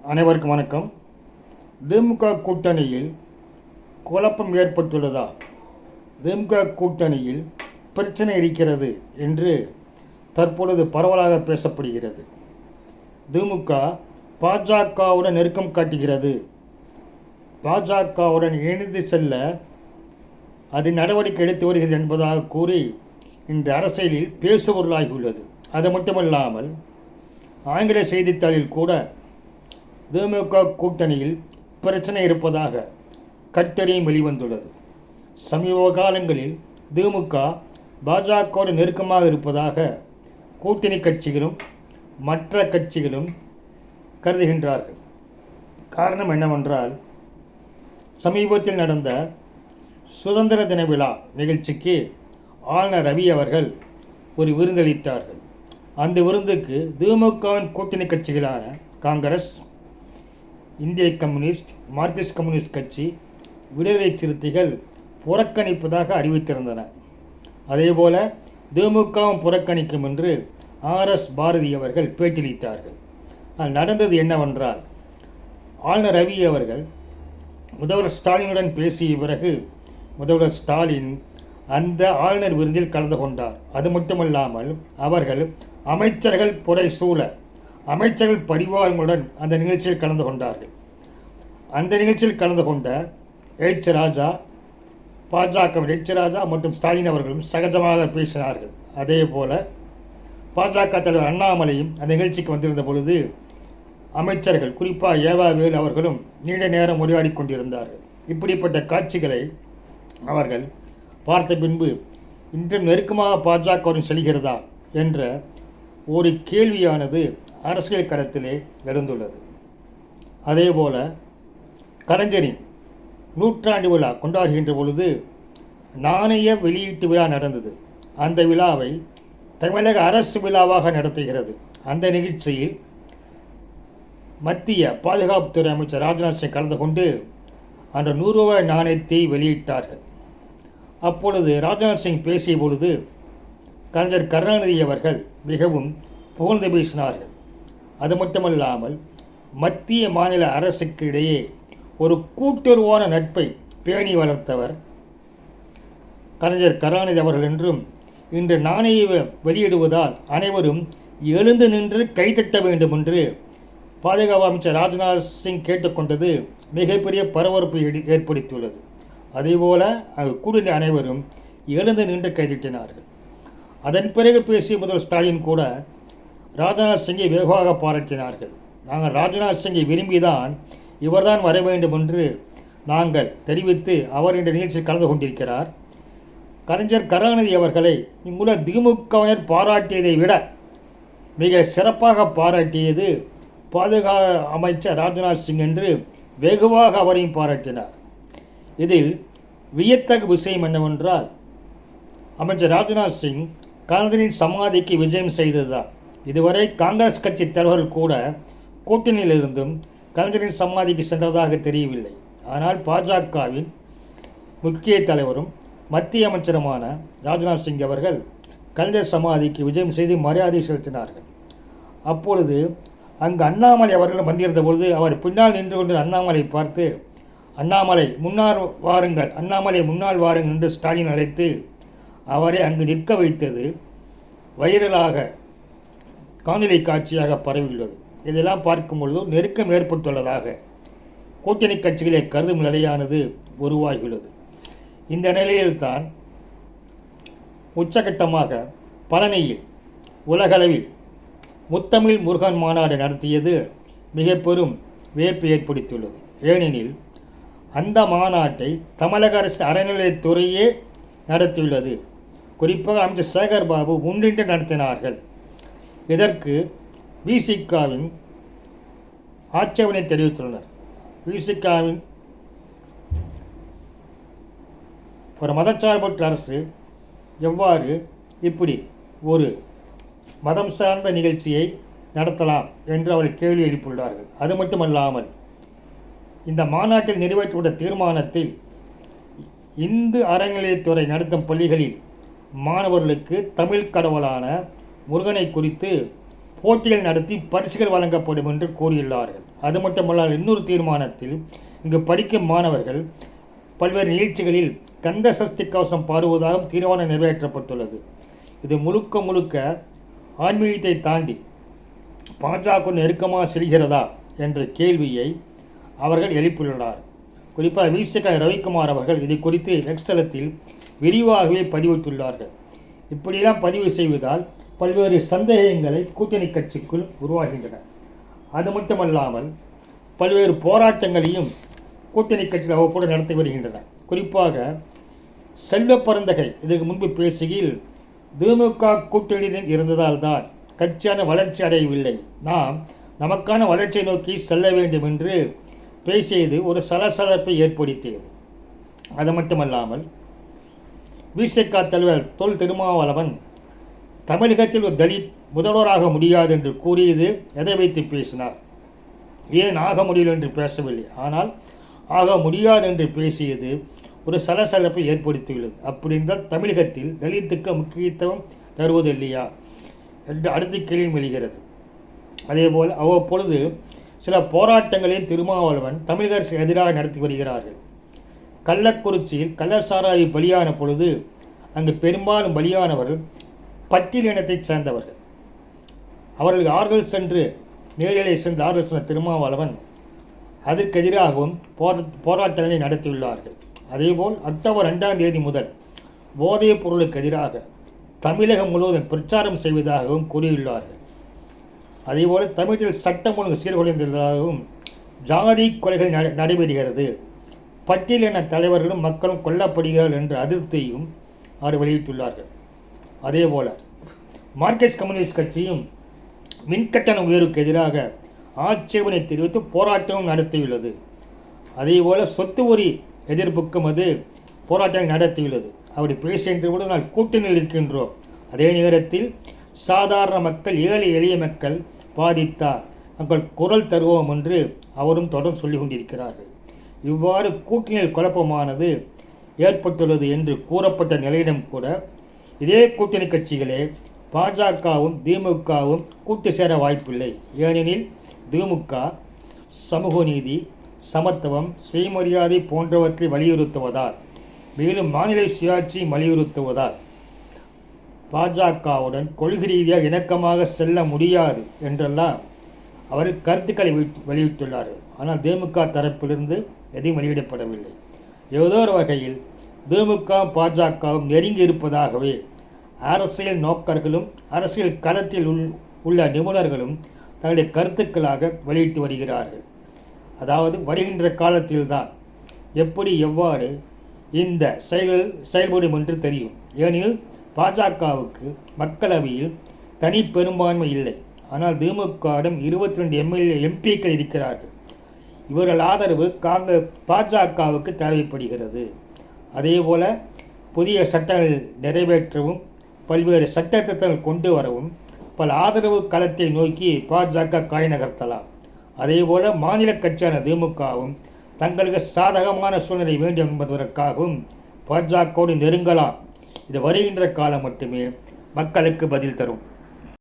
அனைவருக்கும் வணக்கம். திமுக கூட்டணியில் குழப்பம் ஏற்பட்டுள்ளதா, திமுக கூட்டணியில் பிரச்சனை இருக்கிறது என்று தற்பொழுது பரவலாக பேசப்படுகிறது. திமுக பாஜகவுடன் நெருக்கம் காட்டுகிறது, பாஜகவுடன் இணைந்து செல்ல அது நடவடிக்கை எடுத்து வருகிறது என்பதாக கூறி இந்த அரசியலில் பேசுபொருளாகியுள்ளது. அது மட்டுமல்லாமல் ஆங்கில செய்தித்தாளில் கூட திமுக கூட்டணியில் பிரச்சனை இருப்பதாக கட்டுரையும் வெளிவந்துள்ளது. சமீப காலங்களில் திமுக பாஜகவோடு நெருக்கமாக இருப்பதாக கூட்டணி கட்சிகளும் மற்ற கட்சிகளும் கருதுகின்றார்கள். காரணம் என்னவென்றால், சமீபத்தில் நடந்த சுதந்திர தின விழா நிகழ்ச்சிக்கு ஆளுநர் ரவி அவர்கள் ஒரு விருந்தளித்தார்கள். அந்த விருந்துக்கு திமுகவின் கூட்டணி கட்சிகளான காங்கிரஸ், இந்திய கம்யூனிஸ்ட், மார்க்சிஸ்ட் கம்யூனிஸ்ட் கட்சி, விடுதலை சிறுத்தைகள் புறக்கணிப்பதாக அறிவித்திருந்தன. அதேபோல திமுகவும் புறக்கணிக்கும் என்று RS பாரதி அவர்கள் பேட்டியளித்தார்கள். நடந்தது என்னவென்றால், ஆளுநர் ரவி அவர்கள் முதல்வர் ஸ்டாலினுடன் பேசிய பிறகு முதல்வர் ஸ்டாலின் அந்த ஆளுநர் விருந்தில் கலந்து கொண்டார். அது மட்டுமல்லாமல் அவர்கள் அமைச்சர்கள் புடைசூழ அமைச்சர்கள் பரிவாரங்களுடன் அந்த நிகழ்ச்சியில் கலந்து கொண்டார்கள். அந்த நிகழ்ச்சியில் கலந்து கொண்ட ராஜா, பாஜக ராஜா மற்றும் ஸ்டாலின் அவர்களும் சகஜமாக பேசினார்கள். அதே போல பாஜக தலைவர் அண்ணாமலையும் அந்த நிகழ்ச்சிக்கு வந்திருந்த பொழுது அமைச்சர்கள், குறிப்பாக ஏவாவேலு அவர்களும் நீண்ட நேரம் உரையாடி கொண்டிருந்தார்கள். இப்படிப்பட்ட காட்சிகளை அவர்கள் பார்த்த பின்பு இன்றும் நெருக்கமாக பாஜகவுடன் செல்கிறதா என்ற ஒரு கேள்வியானது அரசியல் களத்திலே எழுந்துள்ளது. அதேபோல கலைஞரின் நூற்றாண்டு விழா கொண்டாடுகின்ற பொழுது நாணய வெளியீட்டு விழா நடந்தது. அந்த விழாவை தமிழக அரசு விழாவாக நடத்துகிறது. அந்த நிகழ்ச்சியில் மத்திய பாதுகாப்புத்துறை அமைச்சர் ராஜ்நாத் சிங் கலந்து கொண்டு அந்த 100 ரூபாய் நாணயத்தை வெளியிட்டார்கள். அப்பொழுது ராஜ்நாத் சிங் பேசிய பொழுது கலைஞர் கருணாநிதி அவர்கள் மிகவும் புகழ்ந்து பேசினார்கள். அது மட்டுமல்லாமல் மத்திய மாநில அரசுக்கு இடையே ஒரு கூட்டுறவான நட்பை பேணி வளர்த்தவர் கலைஞர் கருணாநிதி அவர்கள் என்றும், இன்று நாணய வெளியிடுவதால் அனைவரும் எழுந்து நின்று கைத்தட்ட வேண்டும் என்று பாதுகாப்பு அமைச்சர் ராஜ்நாத் சிங் கேட்டுக்கொண்டது மிகப்பெரிய பரபரப்பை ஏற்படுத்தியுள்ளது. அதேபோல கூடிய அனைவரும் எழுந்து நின்று கைதட்டினார்கள். அதன் பிறகு பேசிய முதல்வர் ஸ்டாலின் கூட ராஜ்நாத் சிங்கை வெகுவாக பாராட்டினார்கள். நாங்கள் ராஜ்நாத் சிங்கை விரும்பிதான் இவர்தான் வர வேண்டும் என்று நாங்கள் தெரிவித்து அவர் இந்த நிகழ்ச்சியில் கலந்து கொண்டிருக்கிறார். கலைஞர் கருணாநிதி அவர்களை இங்குள்ள திமுகவினர் பாராட்டியதை விட மிக சிறப்பாக பாராட்டியது பாதுகாப்பு அமைச்சர் ராஜ்நாத் சிங் என்று வெகுவாக அவரையும் பாராட்டினார். இதில் வியத்தகு விஷயம் என்னவென்றால், அமைச்சர் ராஜ்நாத் சிங் கலைஞரின் சமாதிக்கு விஜயம் செய்ததுதான். இதுவரை காங்கிரஸ் கட்சி தலைவர்கள் கூட கூட்டணியில் இருந்தும் கலைஞரின் சமாதிக்கு சென்றதாக தெரியவில்லை. ஆனால் பாஜகவின் முக்கிய தலைவரும் மத்திய அமைச்சருமான ராஜ்நாத் சிங் அவர்கள் கலைஞர் சமாதிக்கு விஜயம் செய்து மரியாதை செலுத்தினார்கள். அப்பொழுது அங்கு அண்ணாமலை அவர்கள் வந்திருந்த பொழுது அவர் பின்னால் நின்று கொண்டு அண்ணாமலை பார்த்து, அண்ணாமலை முன்னால் வாருங்கள், அண்ணாமலை முன்னால் வாருங்கள் என்று ஸ்டாலின் அழைத்து அவரை அங்கு நிற்க வைத்தது வைரலாக காணொலி காட்சியாக பரவியுள்ளது. இதெல்லாம் பார்க்கும் பொழுது நெருக்கம் ஏற்பட்டுள்ளதாக கூட்டணி கட்சிகளை கருதும் நிலையானது உருவாகியுள்ளது. இந்த நிலையில்தான் உச்சகட்டமாக பழனியில் உலகளவில் முத்தமிழ் முருகன் மாநாடு நடத்தியது மிக பெரும் வியப்பை ஏற்படுத்தியுள்ளது. ஏனெனில் அந்த மாநாட்டை தமிழக அரசு அறநிலையத்துறையே நடத்தியுள்ளது. குறிப்பாக அமைச்சர் சேகர் பாபு முன்னின்று நடத்தினார்கள். இதற்கு விசிகாவின் ஆட்சேபனை தெரிவித்துள்ளனர். விசிகாவின் ஒரு மதச்சார்பற்ற அரசு எவ்வாறு இப்படி ஒரு மதம் சார்ந்த நிகழ்ச்சியை நடத்தலாம் என்று அவர்கள் கேள்வி எழுப்பியுள்ளார்கள். அது மட்டுமல்லாமல் இந்த மாநாட்டில் நிறைவேற்றப்பட்ட தீர்மானத்தில் இந்து அறநிலையத்துறை நடத்தும் பள்ளிகளில் மாணவர்களுக்கு தமிழ் கடவுளான முருகனை குறித்து போட்டிகள் நடத்தி பரிசுகள் வழங்கப்படும் என்று கூறியுள்ளார்கள். அது மட்டுமல்லால் இன்னொரு தீர்மானத்தில் இங்கு படிக்கும் மாணவர்கள் பல்வேறு நிகழ்ச்சிகளில் கந்த சஷ்டி கவசம் பாடுவதாகவும் தீர்மானம் நிறைவேற்றப்பட்டுள்ளது. இது முழுக்க முழுக்க ஆன்மீகத்தை தாண்டி பாஜக நெருக்கமாக செல்கிறதா என்ற கேள்வியை அவர்கள் எழுப்பியுள்ளார். குறிப்பாக விசிக ரவிக்குமார் அவர்கள் இது குறித்து எக்ஸ் தளத்தில் விரிவாகவே பதிவிட்டுள்ளார்கள். இப்படியெல்லாம் பதிவு செய்வதால் பல்வேறு சந்தேகங்களை கூட்டணி கட்சிக்குள் உருவாகின்றன. அது மட்டுமல்லாமல் பல்வேறு போராட்டங்களையும் கூட்டணி கட்சிகள் அவ்வப்போது நடத்தி வருகின்றன. குறிப்பாக செல்வ பரந்தகை இதற்கு முன்பு பேசுகையில் திமுக கூட்டணியில் இருந்ததால் தான் கட்சியான வளர்ச்சி அடையவில்லை, நமக்கான வளர்ச்சியை நோக்கி செல்ல வேண்டும் என்று பேசியது ஒரு சலசலப்பை ஏற்படுத்தியது. அது மட்டுமல்லாமல் விசிக தலைவர் தொல் திருமாவளவன் தமிழகத்தில் ஒரு தலித் முதல்வராக முடியாது என்று கூறியது எதை வைத்து பேசினார்? ஏன் ஆக முடியல என்று பேசவில்லை, ஆனால் ஆக முடியாது என்று பேசியது ஒரு சலசலப்பை ஏற்படுத்தியுள்ளது. அப்படி என்றால் தமிழகத்தில் தலித்துக்கு முக்கியத்துவம் தருவது இல்லையா என்று அடுத்த கேள்வி எழுகிறது. அதேபோல் அவ்வப்பொழுது சில போராட்டங்களையும் திருமாவளவன் தமிழக அரசு எதிராக நடத்தி வருகிறார்கள். கள்ளக்குறிச்சியில் கள்ளச்சாராய பலியான பொழுது அங்கு பெரும்பாலும் பலியானவர்கள் பட்டியலினத்தைச் சேர்ந்தவர்கள். அவர்களுக்கு ஆறுதல் சென்று நேரிலே சென்று ஆறுதல் சொன்ன திருமாவளவன் அதற்கு எதிராகவும் போராட்டங்களை நடத்தியுள்ளார்கள். அதேபோல் அக்டோபர் 2ஆம் தேதி முதல் போதைப் பொருளுக்கு எதிராக தமிழகம் முழுவதும் பிரச்சாரம் செய்வதாகவும் கூறியுள்ளார்கள். அதேபோல் தமிழில் சட்டம் ஒழுங்கு சீர்குலைந்ததாகவும் ஜாதி கொலைகள் நடைபெறுகிறது, பட்டியலின தலைவர்களும் மக்களும் கொல்லப்படுகிறார்கள் என்ற அதிருப்தியையும் அவர் வெளியிட்டுள்ளார்கள். அதேபோல் மார்க்சிஸ்ட் கம்யூனிஸ்ட் கட்சியும் மின்கட்டண உயர்வுக்கு எதிராக ஆட்சேபனை தெரிவித்து போராட்டமும் நடத்தியுள்ளது. அதேபோல் சொத்து வரி எதிர்ப்புக்கும் அது போராட்டங்கள் நடத்தியுள்ளது. அப்படி பேசுகின்ற நான் கூட்டணியில் இருக்கின்றோம், அதே நேரத்தில் சாதாரண மக்கள், ஏழை எளிய மக்கள் பாதித்தால் நாங்கள் குரல் தருவோம் என்று அவரும் தொடர்ந்து சொல்லிக் கொண்டிருக்கிறார்கள். இவ்வாறு கூட்டணியில் குழப்பமானது ஏற்பட்டுள்ளது என்று கூறப்பட்ட நிலையிடம் கூட இதே கூட்டணி கட்சிகளே பாஜகவும் திமுகவும் கூட்டு சேர வாய்ப்பில்லை. ஏனெனில் திமுக சமூக நீதி, சமத்துவம், சுயமரியாதை போன்றவற்றை வலியுறுத்துவதால், மேலும் மாநில சுயாட்சியை வலியுறுத்துவதால் பாஜகவுடன் கொள்கை ரீதியாக இணக்கமாக செல்ல முடியாது என்றெல்லாம் அவர்கள் கருத்துக்களை வெளியிட்டுள்ளார்கள். ஆனால் திமுக தரப்பிலிருந்து எதையும் வெளியிடப்படவில்லை. ஏதோ ஒரு வகையில் திமுக பாஜகவும் நெருங்கி இருப்பதாகவே அரசியல் நோக்கர்களும் அரசியல் களத்தில் உள்ள நிபுணர்களும் தங்களுடைய கருத்துக்களாக வெளியிட்டு வருகிறார்கள். அதாவது வருகின்ற காலத்தில்தான் எவ்வாறு இந்த செயல்படும் என்று தெரியும். ஏனெனில் பாஜகவுக்கு மக்களவையில் தனி பெரும்பான்மை இல்லை, ஆனால் திமுகவிடம் 22 எம்பிக்கள் இருக்கிறார்கள். இவர்கள் ஆதரவு பாஜகவுக்கு தேவைப்படுகிறது. அதேபோல புதிய சட்டங்கள் நிறைவேற்றவும் பல்வேறு சட்ட திட்டங்கள் கொண்டு வரவும் பல ஆதரவு களத்தை நோக்கி பாஜக காய் நகர்த்தலாம். அதேபோல மாநில கட்சியான திமுகவும் தங்களுக்கு சாதகமான சூழ்நிலை வேண்டும் என்பதற்காகவும் பாஜகவோடு நெருங்கலாம். இது வருகின்ற காலம் மட்டுமே மக்களுக்கு பதில் தரும்.